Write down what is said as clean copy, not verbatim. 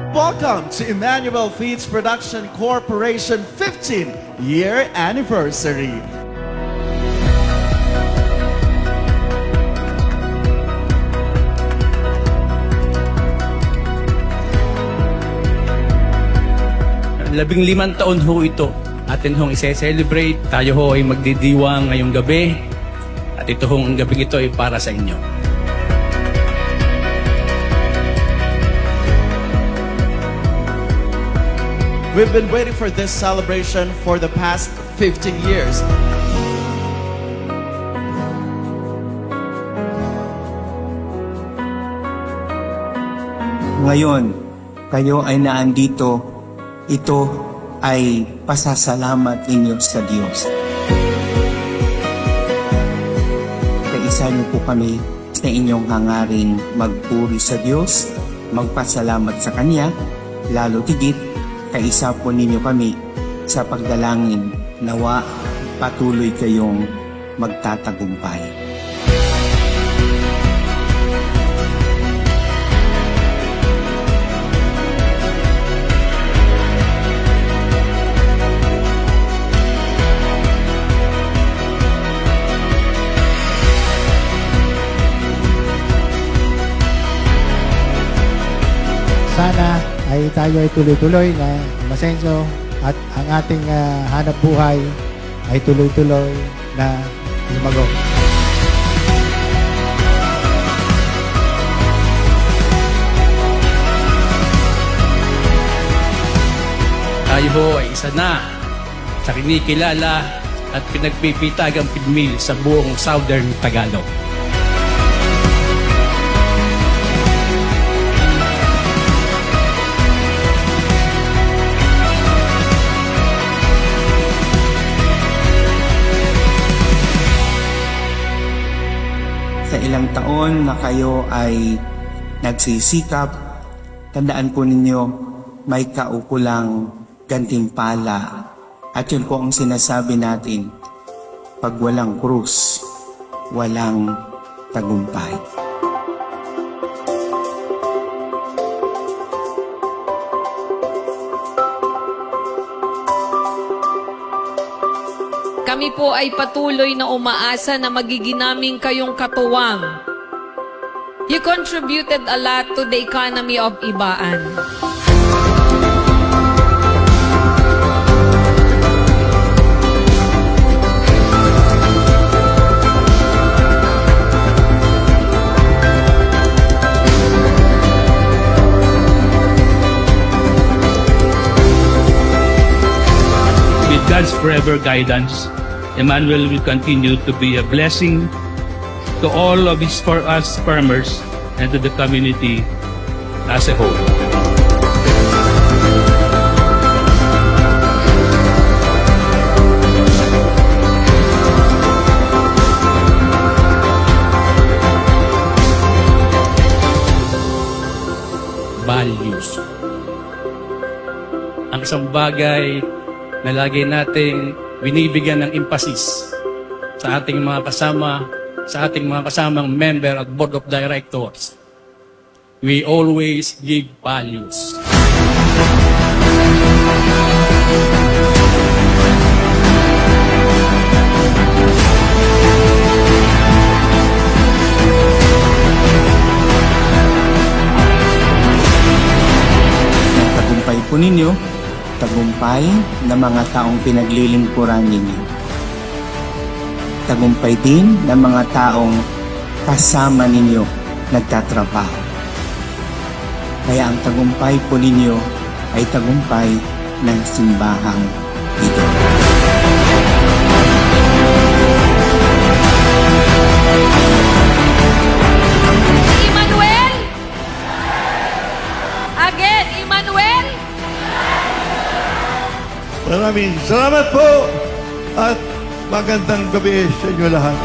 Welcome to Emmanuel Feeds Production Corporation 15-year anniversary. Labing-limang taon ho ito. Atin hong ise-celebrate. Tayo ho ay magdidiwang ngayong gabi. At ito hong gabing ito ay para sa inyo. We've been waiting for this celebration for the past 15 years. Ngayon, kayo ay naandito. Ito ay pasasalamat ninyo sa Diyos. Kaisa niyo po kami sa inyong hangaring magpuri sa Diyos, magpasalamat sa Kanya, lalo tigit, kaisa po ninyo kami sa pagdalangin nawa patuloy kayong magtatagumpay. Sana ay tayo ay tuloy-tuloy na umasenso at ang ating hanap buhay ay tuloy-tuloy na lumago. Tayo ho ay isa na sa kinikilala at pinagpipitagang pidmil sa buong Southern Tagalog. Sa ilang taon na kayo ay nagsisikap, tandaan po ninyo may kaukulang gantimpala. At yun po ang sinasabi natin, pag walang krus, walang tagumpay. Kami po ay patuloy na umaasa na magiginaming kayong katuwang. You contributed a lot to the economy of Ibaan. With God's forever guidance, Emmanuel will continue to be a blessing to all of his for us farmers and to the community as a whole. Values. Ang isang bagay na lagi nating binibigyan ng emphasis sa ating mga kasama, sa ating mga kasamang member at board of directors. We always give values. Tagumpay po ninyo, tagumpay ng mga taong pinaglilingkuran ninyo. Tagumpay din ng mga taong kasama ninyo nagtatrabaho. Kaya ang tagumpay po ninyo ay tagumpay ng simbahang ito. Emmanuel! Again, Emmanuel! Maraming salamat po at magandang gabi sa inyo lahat.